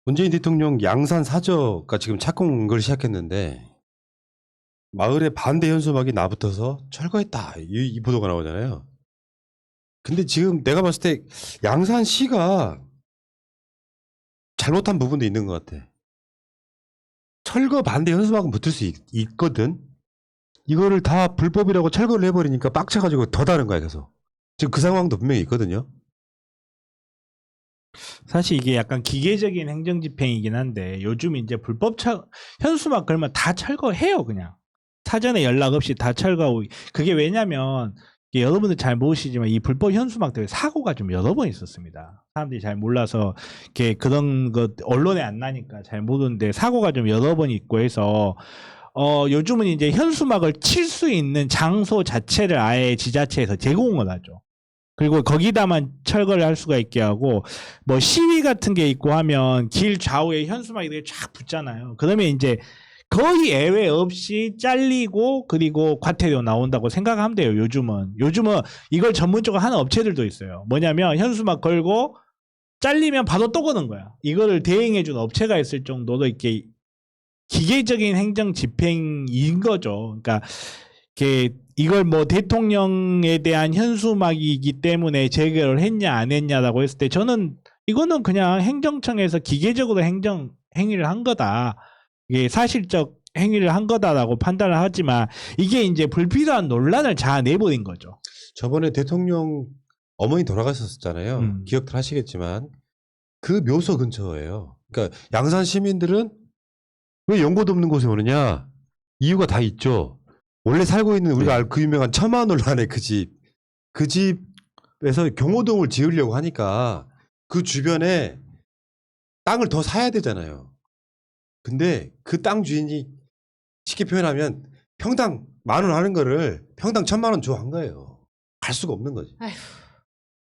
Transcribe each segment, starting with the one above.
문재인 대통령 양산 사저가 지금 착공을 시작했는데 마을에 반대 현수막이 나붙어서 철거했다 이 보도가 나오잖아요. 근데 지금 내가 봤을 때 양산시가 잘못한 부분도 있는 것 같아. 철거 반대 현수막은 붙을 수 있거든. 이거를 다 불법이라고 철거를 해버리니까 빡쳐가지고 더 다른 거야 계속. 지금 그 상황도 분명히 있거든요. 사실 이게 약간 기계적인 행정집행이긴 한데 요즘 이제 현수막 걸면 다 철거해요. 그냥 사전에 연락 없이 다 철거하고. 그게 왜냐면 여러분들 잘 모르시지만 이 불법 현수막 때문에 사고가 좀 여러 번 있었습니다. 사람들이 잘 몰라서 그런 것 언론에 안 나니까 잘 모르는데 사고가 좀 여러 번 있고 해서 요즘은 이제 현수막을 칠 수 있는 장소 자체를 아예 지자체에서 제공을 하죠. 그리고 거기다만 철거를 할 수가 있게 하고, 뭐 시위 같은 게 있고 하면 길 좌우에 현수막이 쫙 붙잖아요. 그러면 이제 거의 예외 없이 잘리고 그리고 과태료 나온다고 생각하면 돼요. 요즘은 이걸 전문적으로 하는 업체들도 있어요. 뭐냐면 현수막 걸고 잘리면 바로 또 거는 거야. 이거를 대행해준 업체가 있을 정도로 이렇게 기계적인 행정 집행인 거죠. 그러니까 이걸 뭐 대통령에 대한 현수막이기 때문에 제거를 했냐 안 했냐라고 했을 때 저는 이거는 그냥 행정청에서 기계적으로 행위를 한 거다. 이게 사실적 행위를 한 거다라고 판단을 하지만 이게 이제 불필요한 논란을 자아내버린 거죠. 저번에 대통령 어머니 돌아가셨었잖아요. 기억들 하시겠지만 그 묘소 근처예요. 그러니까 양산 시민들은 왜 연고도 없는 곳에 오느냐? 이유가 다 있죠. 원래 살고 있는 우리가 알 그 유명한 처마 논란의 그 집. 그 집에서 경호동을 지으려고 하니까 그 주변에 땅을 더 사야 되잖아요. 근데 그 땅 주인이 쉽게 표현하면 평당 10,000원 하는 거를 평당 1,000,000원 줘 한 거예요. 갈 수가 없는 거지. 아휴.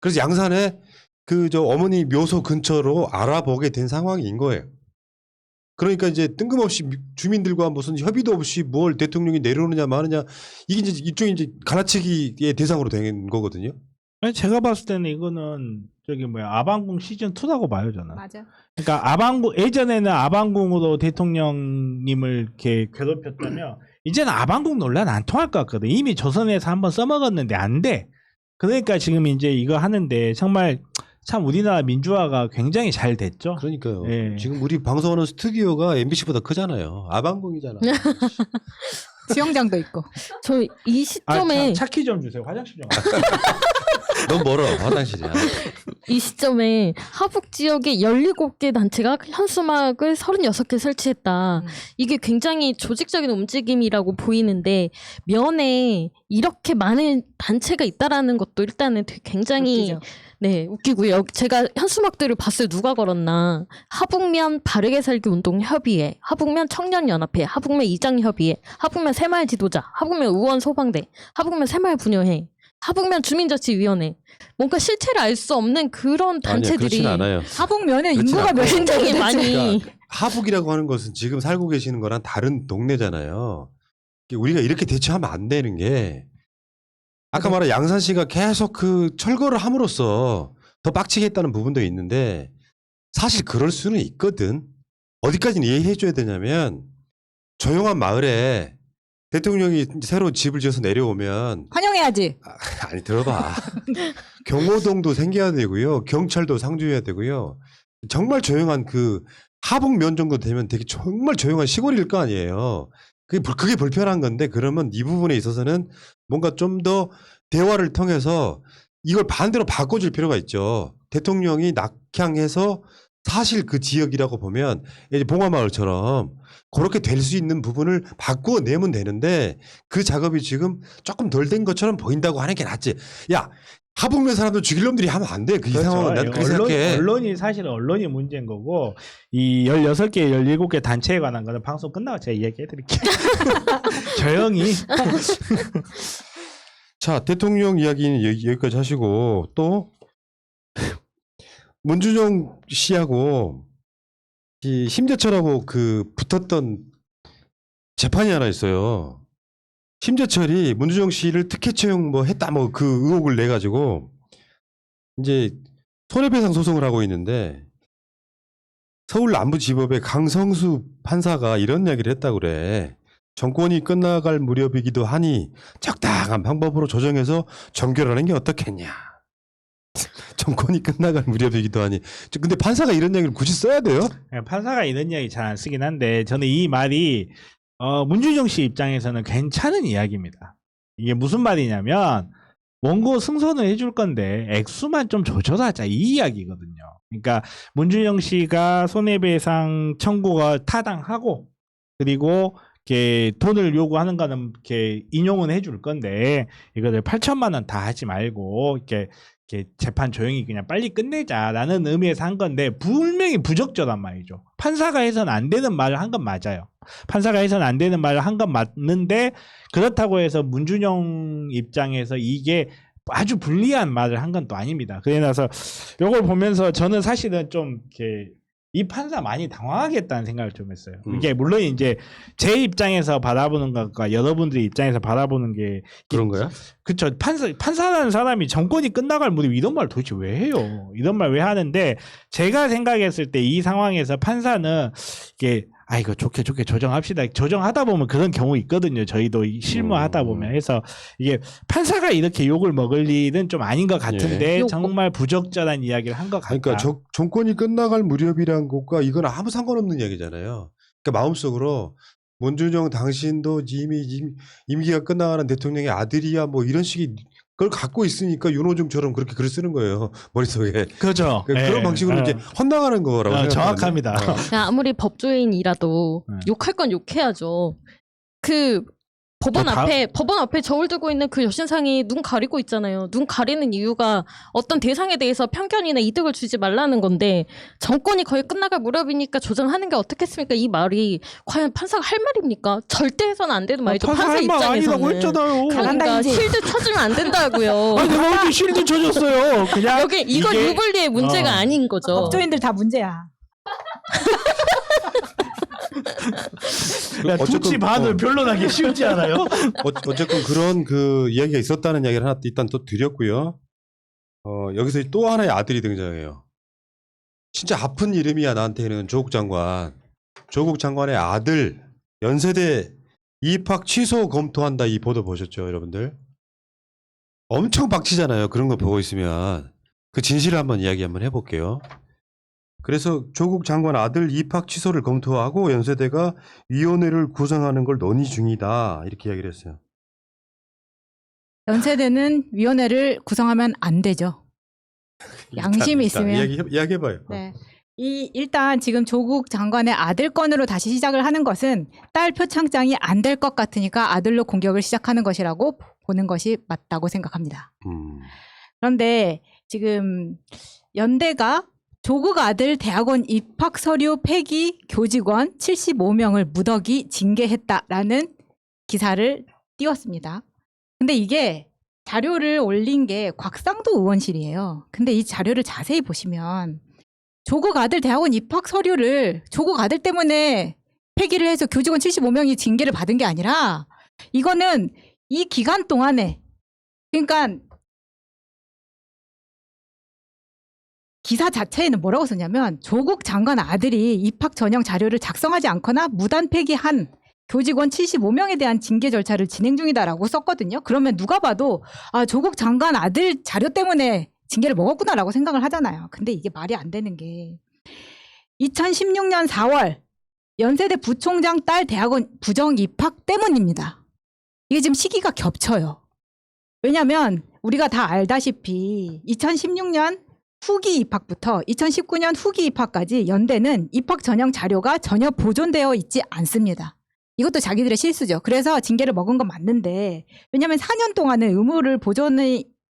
그래서 양산에 저 어머니 묘소 근처로 알아보게 된 상황인 거예요. 그러니까 이제 뜬금없이 주민들과 무슨 협의도 없이 뭘 대통령이 내려오느냐 마느냐 이게 이제 일종의 이제 갈라치기의 대상으로 된 거거든요. 아니, 제가 봤을 때는 이거는 아방궁 시즌 2라고 봐요 저는. 맞아. 그러니까 예전에는 아방궁으로 대통령님을 이렇게 괴롭혔다면 이제는 아방궁 논란 안 통할 것 같거든. 이미 조선에서 한번 써먹었는데 안 돼. 그러니까 지금 이제 이거 하는데 정말 참 우리나라 민주화가 굉장히 잘 됐죠. 그러니까요. 예. 지금 우리 방송하는 스튜디오가 MBC보다 크잖아요. 아방궁이잖아. 수영장도 있고. 저 이 시점에 차키 좀 주세요. 화장실 좀. 너무 멀어 화장실이야. 이 시점에 하북 지역에 17개 단체가 현수막을 36개 설치했다. 이게 굉장히 조직적인 움직임이라고 보이는데 면에 이렇게 많은 단체가 있다라는 것도 일단은 되게 굉장히 웃기죠. 네, 웃기고요. 제가 현수막들을 봤어요. 누가 걸었나. 하북면 바르게 살기 운동 협의회, 하북면 청년연합회, 하북면 이장협의회, 하북면 새마을 지도자, 하북면 의원 소방대, 하북면 새마을 분여회, 하북면 주민자치위원회. 뭔가 실체를 알 수 없는 그런 단체들이 그렇진 않아요. 하북면에 그렇진 인구가 않고. 굉장히 몇인데 많이 그러니까 하북이라고 하는 것은 지금 살고 계시는 거랑 다른 동네잖아요. 우리가 이렇게 대처하면 안 되는 게 아까 말한 양산시가 계속 그 철거를 함으로써 더 빡치게 했다는 부분도 있는데 사실 그럴 수는 있거든. 어디까지는 이해해줘야 되냐면 조용한 마을에 대통령이 새로 집을 지어서 내려오면 환영해야지. 아니 들어봐. 경호동도 생겨야 되고요. 경찰도 상주해야 되고요. 정말 조용한 하북면 정도 되면 되게 정말 조용한 시골일 거 아니에요. 그게 불편한 건데 그러면 이 부분에 있어서는 뭔가 좀 더 대화를 통해서 이걸 반대로 바꿔줄 필요가 있죠. 대통령이 낙향해서 사실 그 지역이라고 보면 이제 봉화마을처럼 그렇게 될 수 있는 부분을 바꾸어내면 되는데 그 작업이 지금 조금 덜 된 것처럼 보인다고 하는 게 낫지. 야 하북면 사람들 죽일 놈들이 하면 안 돼. 이 상황은 나도 그렇게 생각해. 언론이 문제인 거고 이 16개, 17개 단체에 관한 거는 방송 끝나고 제가 이야기해드릴게요. 조용히. 자 대통령 이야기는 여기까지 하시고 또 문준용 씨하고 이 심재철하고 붙었던 재판이 하나 있어요. 심재철이 문준용 씨를 특혜 채용 했다 그 의혹을 내 가지고 이제 손해배상 소송을 하고 있는데 서울 남부지법의 강성수 판사가 이런 이야기를 했다고 그래. 정권이 끝나갈 무렵이기도 하니 적당한 방법으로 조정해서 정결하는 게 어떻겠냐. 정권이 끝나갈 무렵이기도 하니. 근데 판사가 이런 이야기를 굳이 써야 돼요? 판사가 이런 이야기 잘 안 쓰긴 한데 저는 이 말이 문준영 씨 입장에서는 괜찮은 이야기입니다. 이게 무슨 말이냐면 원고 승소는 해줄 건데 액수만 좀 조절하자 이 이야기거든요. 그러니까 문준영 씨가 손해배상 청구가 타당하고 그리고 이렇게 돈을 요구하는 거는 이렇게 인용은 해줄 건데 이거를 8천만 원 다 하지 말고 이렇게 재판 조용히 그냥 빨리 끝내자라는 의미에서 한 건데 분명히 부적절한 말이죠. 판사가 해서는 안 되는 말을 한 건 맞아요. 판사가 해서는 안 되는 말을 한 건 맞는데 그렇다고 해서 문준영 입장에서 이게 아주 불리한 말을 한 건 또 아닙니다. 그래서 이걸 보면서 저는 사실은 좀 이렇게 이 판사 많이 당황하겠다는 생각을 좀 했어요. 이게 물론 이제 제 입장에서 바라보는 것과 여러분들의 입장에서 바라보는 게 그런 거야? 그쵸. 판사라는 사람이 정권이 끝나갈 무렵 이런 말 도대체 왜 해요? 이런 말 왜 하는데 제가 생각했을 때 이 상황에서 판사는 이게 이거 좋게 조정합시다. 조정하다 보면 그런 경우 있거든요. 저희도 실무하다 보면 해서 이게 판사가 이렇게 욕을 먹을 일은 좀 아닌 것 같은데 예. 정말 부적절한 이야기를 한 것 같다. 그러니까 정권이 끝나갈 무렵이란 것과 이건 아무 상관없는 이야기잖아요. 그러니까 마음속으로 문준영 당신도 이미 임기가 끝나가는 대통령의 아들이야 뭐 이런 식의 그걸 갖고 있으니까 윤호중처럼 그렇게 글을 쓰는 거예요. 머릿속에. 그렇죠. 그런 방식으로 이제 헛나가는 거라고 생각하거든요. 정확합니다. 그냥 아무리 법조인이라도 욕할 건 욕해야죠. 그 법원 앞에 저울 들고 있는 그 여신상이 눈 가리고 있잖아요. 눈 가리는 이유가 어떤 대상에 대해서 편견이나 이득을 주지 말라는 건데 정권이 거의 끝나갈 무렵이니까 조정하는 게 어떻겠습니까? 이 말이 과연 판사가 할 말입니까? 절대 해서는 안 되는 말이죠. 판사 할 말 아니라고 입장에서는. 했잖아요. 그러니까 이제. 실드 쳐주면 안 된다고요. 아니 내가 어떻게 실드 쳐줬어요. 그냥 여기 이건 이게- 유불리의 문제가 아닌 거죠. 법조인들 다 문제야. 두치 반을 변론하기 쉽지 않아요? 어쨌건 그런 그 이야기가 있었다는 이야기를 하나 일단 또 드렸고요. 여기서 또 하나의 아들이 등장해요. 진짜 아픈 이름이야 나한테는 조국 장관. 조국 장관의 아들 연세대 입학 취소 검토한다 이 보도 보셨죠, 여러분들? 엄청 빡치잖아요. 그런 거 보고 있으면 그 진실을 한번 이야기 한번 해볼게요. 그래서 조국 장관 아들 입학 취소를 검토하고 연세대가 위원회를 구성하는 걸 논의 중이다 이렇게 이야기를 했어요. 연세대는 위원회를 구성하면 안 되죠. 양심이 일단 있으면. 이야기해봐요. 네. 일단 지금 조국 장관의 아들 건으로 다시 시작을 하는 것은 딸 표창장이 안 될 것 같으니까 아들로 공격을 시작하는 것이라고 보는 것이 맞다고 생각합니다. 그런데 지금 연대가 조국 아들 대학원 입학 서류 폐기 교직원 75명을 무더기 징계했다라는 기사를 띄웠습니다. 근데 이게 자료를 올린 게 곽상도 의원실이에요. 근데 이 자료를 자세히 보시면 조국 아들 대학원 입학 서류를 조국 아들 때문에 폐기를 해서 교직원 75명이 징계를 받은 게 아니라 이거는 이 기간 동안에 그러니까 기사 자체에는 뭐라고 썼냐면 조국 장관 아들이 입학 전형 자료를 작성하지 않거나 무단 폐기한 교직원 75명에 대한 징계 절차를 진행 중이다라고 썼거든요. 그러면 누가 봐도 조국 장관 아들 자료 때문에 징계를 먹었구나라고 생각을 하잖아요. 근데 이게 말이 안 되는 게 2016년 4월 연세대 부총장 딸 대학원 부정 입학 때문입니다. 이게 지금 시기가 겹쳐요. 왜냐하면 우리가 다 알다시피 2016년 후기 입학부터 2019년 후기 입학까지 연대는 입학 전형 자료가 전혀 보존되어 있지 않습니다. 이것도 자기들의 실수죠. 그래서 징계를 먹은 건 맞는데 왜냐하면 4년 동안은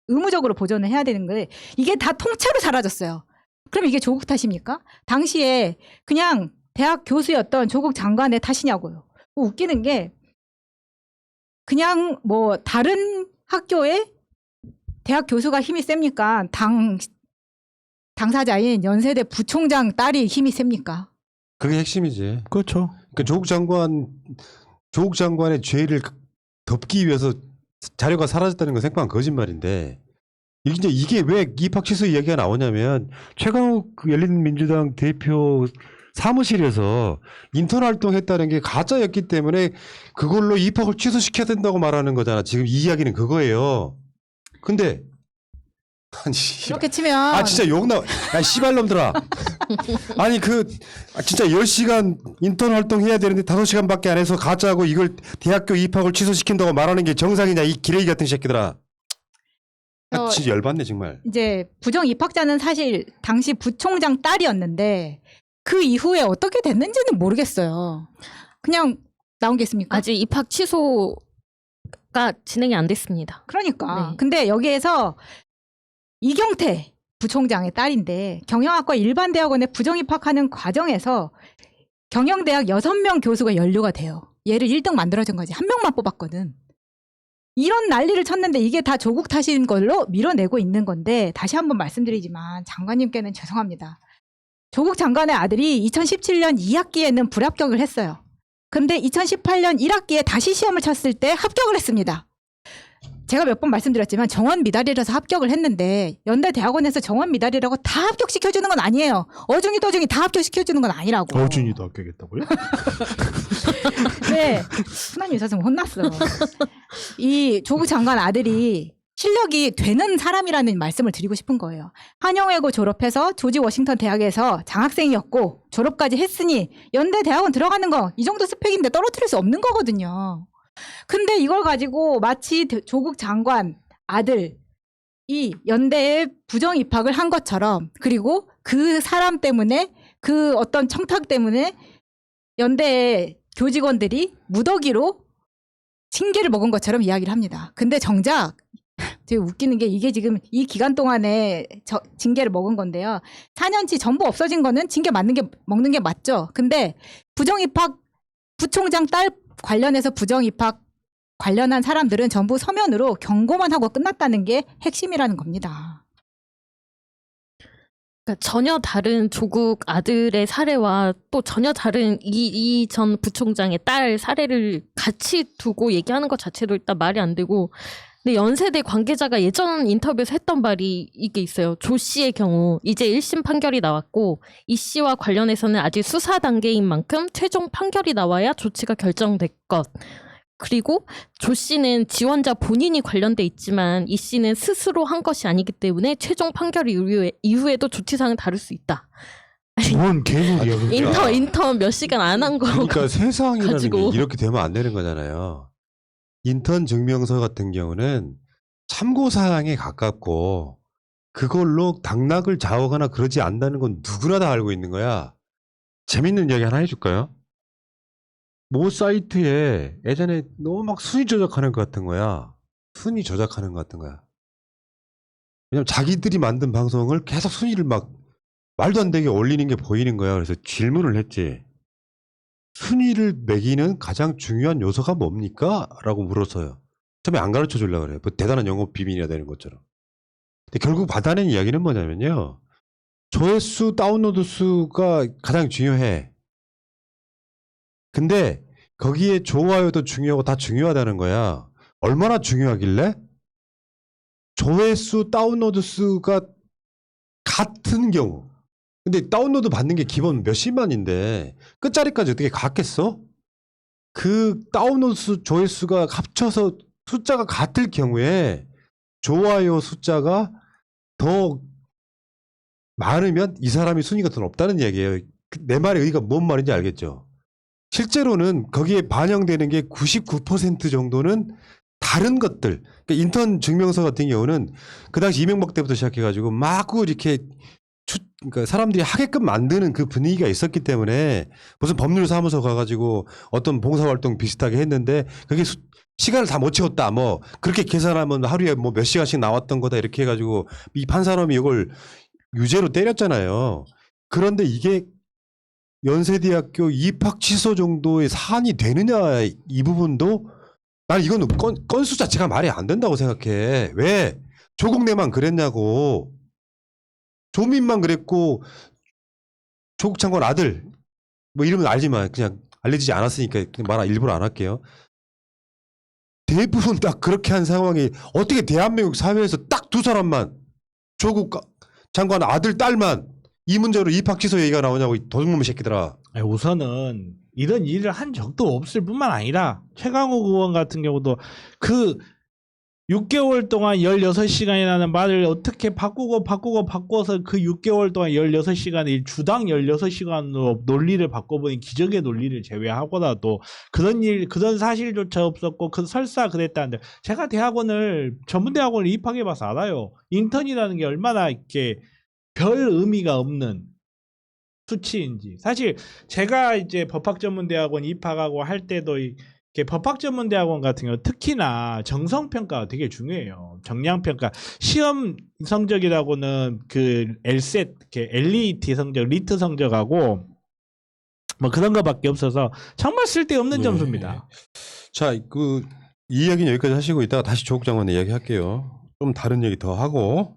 의무적으로 보존을 해야 되는 거예요. 이게 다 통째로 사라졌어요. 그럼 이게 조국 탓입니까? 당시에 그냥 대학 교수였던 조국 장관의 탓이냐고요. 웃기는 게 그냥 뭐 다른 학교에 대학 교수가 힘이 셉니까? 당사자인 연세대 부총장 딸이 힘이 셉니까? 그게 핵심이지. 그렇죠. 그 조국 장관의 죄를 덮기 위해서 자료가 사라졌다는 건 생뚱한 거짓말인데 이게 왜 입학 취소 이야기가 나오냐면 최강욱 그 열린민주당 대표 사무실에서 인턴 활동했다는 게 가짜였기 때문에 그걸로 입학을 취소시켜야 된다고 말하는 거잖아. 지금 이 이야기는 그거예요. 근데 아니 그렇게 치면 아 진짜 욕나 야 씨발놈들아. 아니 진짜 10시간 인턴 활동해야 되는데 5시간밖에 안 해서 가짜고 이걸 대학교 입학을 취소시킨다고 말하는 게 정상이냐 이 기레기 같은 새끼들아. 아, 진짜 열받네 정말. 이제 부정 입학자는 사실 당시 부총장 딸이었는데 그 이후에 어떻게 됐는지는 모르겠어요. 그냥 나온 게 있습니까? 아직 입학 취소가 진행이 안 됐습니다. 그러니까. 네. 근데 여기에서 이경태 부총장의 딸인데 경영학과 일반 대학원에 부정 입학하는 과정에서 경영대학 6명 교수가 연루가 돼요. 얘를 1등 만들어준 거지. 한 명만 뽑았거든. 이런 난리를 쳤는데 이게 다 조국 탓인 걸로 밀어내고 있는 건데 다시 한번 말씀드리지만 장관님께는 죄송합니다. 조국 장관의 아들이 2017년 2학기에는 불합격을 했어요. 근데 2018년 1학기에 다시 시험을 쳤을 때 합격을 했습니다. 제가 몇 번 말씀드렸지만 정원 미달이라서 합격을 했는데 연대 대학원에서 정원 미달이라고 다 합격시켜주는 건 아니에요. 어중이 떠중이 다 합격시켜주는 건 아니라고. 어준이도 합격했다고요? 네, 순환 유사슴 혼났어. 이 조국 장관 아들이 실력이 되는 사람이라는 말씀을 드리고 싶은 거예요. 한영외고 졸업해서 조지 워싱턴 대학에서 장학생이었고 졸업까지 했으니 연대 대학원 들어가는 거 이 정도 스펙인데 떨어뜨릴 수 없는 거거든요. 근데 이걸 가지고 마치 조국 장관 아들이 연대에 부정 입학을 한 것처럼 그리고 그 사람 때문에 그 어떤 청탁 때문에 연대의 교직원들이 무더기로 징계를 먹은 것처럼 이야기를 합니다. 근데 정작 되게 웃기는 게 이게 지금 이 기간 동안에 징계를 먹은 건데요. 4년치 전부 없어진 거는 징계 먹는 게 맞죠. 근데 부정입학 부총장 딸 관련해서 부정입학 관련한 사람들은 전부 서면으로 경고만 하고 끝났다는 게 핵심이라는 겁니다. 그러니까 전혀 다른 조국 아들의 사례와 또 전혀 다른 이 전 부총장의 딸 사례를 같이 두고 얘기하는 것 자체도 일단 말이 안 되고, 근데 연세대 관계자가 예전 인터뷰에서 했던 말이 이게 있어요. 조 씨의 경우 이제 1심 판결이 나왔고 이 씨와 관련해서는 아직 수사 단계인 만큼 최종 판결이 나와야 조치가 결정될 것. 그리고 조 씨는 지원자 본인이 관련돼 있지만 이 씨는 스스로 한 것이 아니기 때문에 최종 판결 이후에도 조치사항은 다를 수 있다. 뭔 개소리야. 그러니까. 인턴 몇 시간 안 한 거. 그러니까 세상이라는 가지고. 게 이렇게 되면 안 되는 거잖아요. 인턴 증명서 같은 경우는 참고사항에 가깝고 그걸로 당락을 좌우하거나 그러지 않는다는 건 누구나 다 알고 있는 거야. 재밌는 이야기 하나 해줄까요? 모 사이트에 예전에 너무 막 순위 조작하는 것 같은 거야. 순위 조작하는 것 같은 거야. 왜냐면 자기들이 만든 방송을 계속 순위를 막 말도 안 되게 올리는 게 보이는 거야. 그래서 질문을 했지. 순위를 매기는 가장 중요한 요소가 뭡니까? 라고 물었어요. 처음에 안 가르쳐 주려고 그래요. 뭐 대단한 영업 비밀이야 되는 것처럼. 근데 결국 받아낸 이야기는 뭐냐면요. 조회수, 다운로드 수가 가장 중요해. 근데 거기에 좋아요도 중요하고 다 중요하다는 거야. 얼마나 중요하길래? 조회수, 다운로드 수가 같은 경우. 근데 다운로드 받는 게 기본 몇십만인데 끝자리까지 어떻게 갔겠어? 그 다운로드 수, 조회수가 합쳐서 숫자가 같을 경우에 좋아요 숫자가 더 많으면 이 사람이 순위가 더 높다는 얘기예요. 내 말의 의의가 뭔 말인지 알겠죠? 실제로는 거기에 반영되는 게 99% 정도는 다른 것들. 그러니까 인턴 증명서 같은 경우는 그 당시 이명박 때부터 시작해가지고 마구 이렇게 그러니까 사람들이 하게끔 만드는 그 분위기가 있었기 때문에 무슨 법률사무소 가가지고 어떤 봉사활동 비슷하게 했는데 그게 시간을 다 못 채웠다. 뭐 그렇게 계산하면 하루에 뭐 몇 시간씩 나왔던 거다 이렇게 해가지고 이 판사놈이 이걸 유죄로 때렸잖아요. 그런데 이게 연세대학교 입학 취소 정도의 사안이 되느냐 이 부분도 난 이거는 건수 자체가 말이 안 된다고 생각해. 왜? 조국내만 그랬냐고. 조민만 그랬고 조국 장관 아들 뭐 이름은 알지만 그냥 알려지지 않았으니까 그냥 일부러 안 할게요. 대부분 딱 그렇게 한 상황이 어떻게 대한민국 사회에서 딱 두 사람만 조국 장관 아들 딸만 이 문제로 입학 취소 얘기가 나오냐고 이 도둑놈의 새끼들아. 아니, 우선은 이런 일을 한 적도 없을 뿐만 아니라 최강욱 의원 같은 경우도 그 6개월 동안 16시간이라는 말을 어떻게 바꿔서 그 6개월 동안 16시간을 주당 16시간으로 논리를 바꿔보니 기적의 논리를 제외하고라도 그런 사실조차 없었고 그 설사 그랬다는데 제가 전문대학원을 입학해봐서 알아요. 인턴이라는 게 얼마나 이렇게 별 의미가 없는 수치인지. 사실 제가 이제 법학전문대학원 입학하고 할 때도 이렇게 법학전문대학원 같은 경우 특히나 정성평가가 되게 중요해요. 정량평가. 시험 성적이라고는 그 LSAT, LET 성적, 리트 성적하고 뭐 그런 거밖에 없어서 정말 쓸데없는 네. 점수입니다. 자, 이 이야기는 여기까지 하시고 이따가 다시 조국 장관 이야기 할게요. 좀 다른 얘기 더 하고.